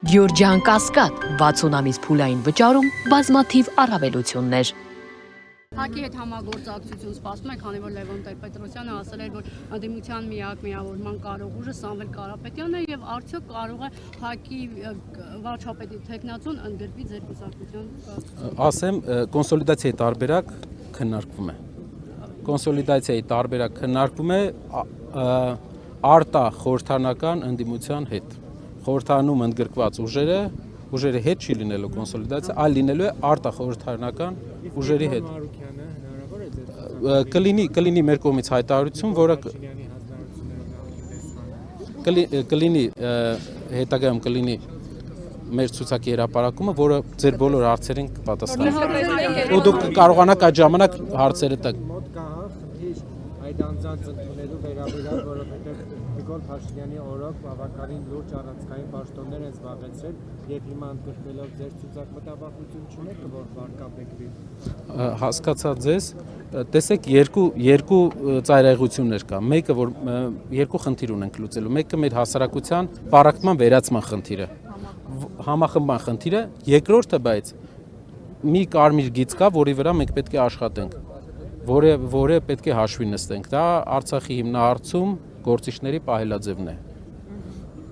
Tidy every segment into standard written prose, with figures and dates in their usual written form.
Գյորջյան Կասկադ 60 ամիս փուլային վճարում բազմաթիվ առավելություններ։ Հակի հետ համագործակցություն սպասում է, քանի որ Լևոն Տեր-Պետրոսյանը ասել էր, որ ընդդիմության միակ միավորման կարող ուժը Սամվել Կարապետյանն է եւ արդյոք կարող է Հակի վարչապետի թեկնածուն ընդգրկվի ձեր կուսակցության։ Ասեմ, կոնսոլիդացիայի տարբերակ քննարկվում է։ Կոնսոլիդացիայի տարբերակ քննարկվում է արտա խորհրդանական ընդդիմության հետ։ Խորհրդանում ընդգրկված ուժերը հետ չի լինելու կոնսոլիդացիա, այլ լինելու է արտա խորհրդանական ուժերի հետ։ Կլինի մեր կողմից հայտարարություն, որը կլինի հետագայում կլինի մեր ցուցակի հրապարակումը, որը ձեր բոլոր հարցերին կպատասխանի։ Ու դուք կարողանաք այդ ժամանակ հարցերը տալ։ Այդ անձանց ընդունելու վերաբերյալ, որովհետև Նիկոլ Փաշինյանի օրոք բավականին լուրջ առանցքային պաշտոններ են զբաղեցրել, եւ հիմա ընդգրկվելով ձեր ցուցակ մտավախություն չունեք, որ վարկաբեկվի։ Հասկացա ձեզ, տեսեք երկու ծայրահեղություններ կա։ Մեկը որ երկու խնդիր ունենք լուծելու։ Մեկը մեր հասարակության պարակտման վերացման խնդիրը, համախմբման խնդիրը, երկրորդը բայց մի կարմիր գիծ կա, որի վրա մենք պետք է աշխատենք, որը պետք է հաշվի նստենք։ Դա Արցախի հիմնահարցում գործիչների պահելաձևն է։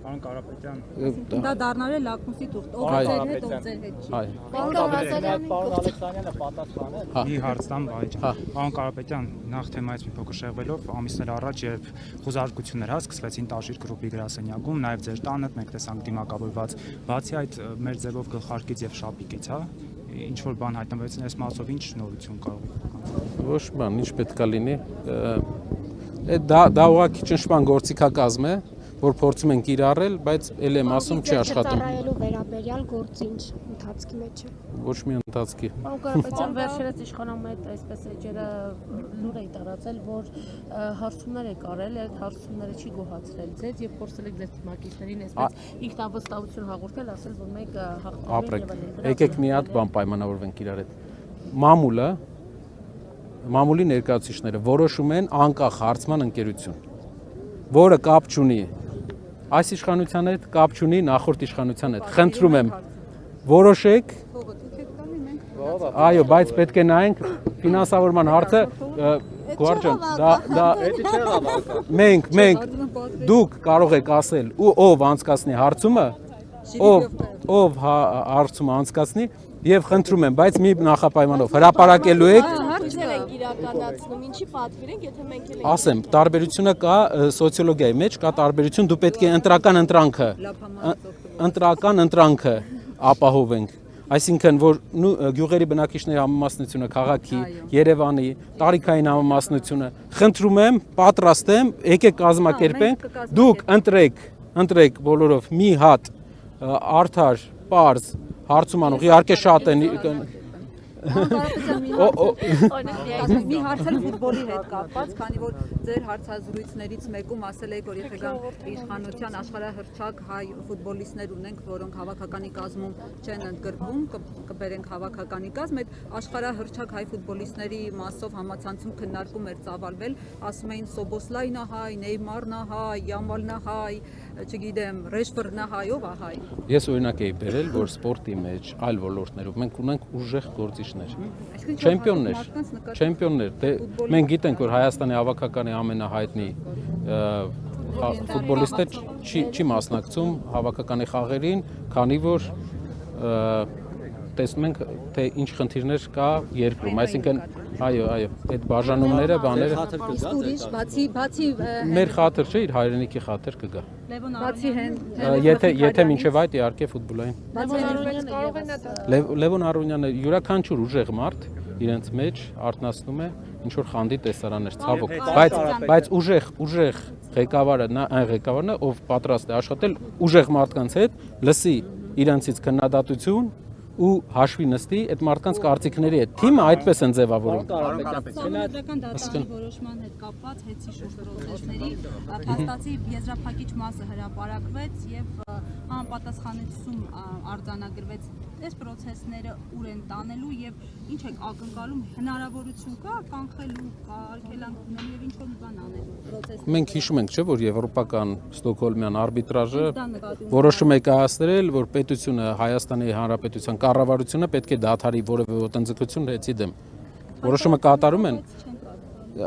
Պարոն Կարապետյան, դա դառնալ է լակմուսի թուղթ, ով ձեր հետ, ով ձեր հետ չի։ պարոն Ալեքսանյանը պատասխանել է։ Մի հարց տամ, պարոն Կարապետյան, նախ թեմայից մի փոքր շեղվելով, ամիսներ առաջ երբ խոզարկություններ սկսվեցին Տաշիր գրուպի գրասենյակում, նաև ձեր տանը մենք տեսանք դիմակավորված, բացի այդ մեր ձևով գլխարկից եւ շապիկից, ինչ որ բան հայտնվեցին, այս մասով ինչ նորություն կարող եք։ Ոչ բան, ինչ պետք է լինի։ Դա ուղղակի ճնշման գործիքակազմ է, որ փորձում են կիրառել, բայց ել եմ ասում չի աշխատում։ Ծառայելու վերաբերյալ գործինչ ընթացքի մեջ է։ Ոչ մի ընթացքի։ Պարոն Կարապետյան, վերջերս իշխանամետ այսպես էջերը լուր է տարածել, որ հարցումներ է կարել, այդ հարցումները չի գոհացրել ձեզ եւ փորձել եք ձեր թիմակիցներին այսպես ինքնավստահություն հաղորդել, ասել, որ մենք հաղթանակ եկեք մի հատ բան պայմանավորվենք իրար հետ։ Մամուլի ներկայացուցիչները որոշում են անկախ հարցման ընկերություն, որը կապ չունի այս իշխանության հետ, կապ չունի նախորդ իշխանության հետ։ Խնդրում եմ, որոշեք։ Այո, բայց պետք է նայենք ֆինանսավորման հարցը, Գուարջան, մենք դուք կարող եք ասել, ով անցկացնի հարցումը, ով հարցումը անցկացնի, եւ խնդրում եմ, բայց մի նախապայմանով հրապարակելու եք։ Հարցեր ենք իրականացնում, ինչի պատվիր ենք, եթե մենք էլ ենք։ Ասեմ, տարբերությունը կա սոցիոլոգիայի մեջ, կա տարբերություն, դու պետք է ընտրական ընտրանքը ապահովենք։ Այսինքն, որ գյուղերի բնակիչների համամասնությունը, քաղաքի, Երևանի, տարիքային համամասնությունը, խնդրում եմ, պատրաստ եմ, եկեք կազմակերպենք, դուք ընտրեք բոլորով մի հատ արդար, պարզ հարցումանող, իհարկե շատ են։ Մի հարց էլ ֆուտբոլի հետ կապված, քանի որ ձեր հարցազրույցներից մեկում ասել եք, որ եթե գան իշխանության աշխարհահռչակ հայ ֆուտբոլիստներ ունենք, որոնք հավաքականի կազմում չեն ընդգրկվում, կբերենք հավաքականի կազմ, այդ աշխարհահռչակ հայ ֆուտբոլիստների մասով համացանցում քննարկում էր ծավալվել, ասում էին Սոբոսլայնը հայ, Նեյմարն հայ, Յամալն հայ, չգիտեմ, Ռեշֆորդն հայ, ով հայ։ Ես օրինակ էի բերել, որ սպորտի մեջ, այլ ոլորտներով մենք ունենք ուժեղ գործիչներ, չեմպիոններ, մենք գիտենք, որ Հայաստանի հավաքականի ամենահայտնի ֆուտբոլիստը չի մասնակցում հավաքականի խաղերին, քանի որ տեսնում ենք, թե ինչ խնդիրներ կա երկրում, այսինքն, այո, այդ բաժանումները, բաները։ Մեր խաթր չէ, իր հայրենիքի խաթր կգա։ Եթե մինչև այդ իհարկե ֆուտբոլային։ Լևոն Արոնյանը յուրաքանչյուր ուժեղ մարդ իրենց մեջ արտնասնում է ինչ որ խանդի տեսարաններ, ցավոք, բայց ուժեղ ղեկավարը այն ղեկավարն է, ով պատրաստ է աշխատել ուժեղ մարդկանց հետ, լսի իրենցից քննադատություն ու հաշվի նստի այդ մարդկանց կարծիքների հետ։ Թիմը այդպես են ձևավորում։ Սահմանադրական դատարանի որոշման հետ կապված հետցի շուրջ պրոցեսների փաստացի եզրափակիչ մասը հրապարակվեց եւ համապատասխանեցում արձանագրվեց։ Այս պրոցեսները ուր են տանելու եւ ինչ եք ակնկալում, հնարավորություն կա կանխելու, արգելանքնելու եւ ինչ որ մի բան անելու պրոցեսը։ Մենք հիշում ենք, չէ՞, որ եվրոպական Ստոկհոլմյան արբիտրաժը որոշում է կայացրել, որ պետությունը Հայաստանի Հանրապետության կառավարությունը պետք է դադարի որևէ ոտնձգություն հեծի դեմ։ Որոշումը կատարում են։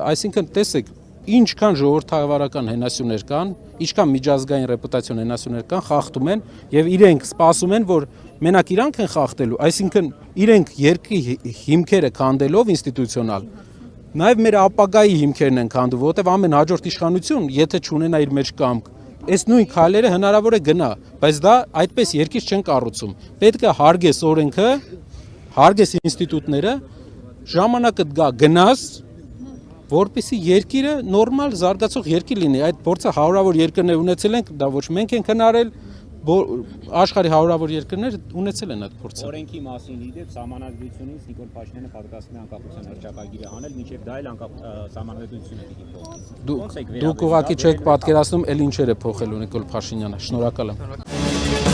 Այսինքն, տեսեք, ինչքան ժողովրդավարական հենասյուներ կան, ինչքան միջազգային ռեպուտացիոն հենասյուներ կան, խախտում են եւ իրենք սպասում են, որ մենակ իրանք են խախտելու, այսինքն իրենք երկրի հիմքերը քանդելով ինստիտուցիոնալ, նաեւ մեր ապագայի հիմքերն են քանդում, որովհետեւ ամեն հաջորդ իշխանություն, եթե չունենա իր մեջ կամք, այս նույն քայլերը հնարավոր է գնա, բայց դա այդպես երկիր չեն կառուցում։ Պետք է հարգես օրենքը, հարգես ինստիտուտները, ժամանակը գնաս, որպեսզի երկիրը նորմալ զարգացող երկիր լինի։ Այդ փորձը հարյուրավոր երկրներ ունեցել են, դա ոչ մենք ենք հնարել, աշխարհի հարյուրավոր երկրներ ունեցել են այդ փորձը։ Օրենքի մասին իդեպ սահմանադրությունից Նիկոլ Փաշինյանը պատրաստվում է անկախության հռչակագիրը անել, մինչև դա էլ սահմանադրությունը պիտի փոխի։ Դուք ուղղակի չեք պատկերացնում, էլ ինչեր է փոխելու Նիկոլ Փաշինյանը։ Շնորհակալ եմ։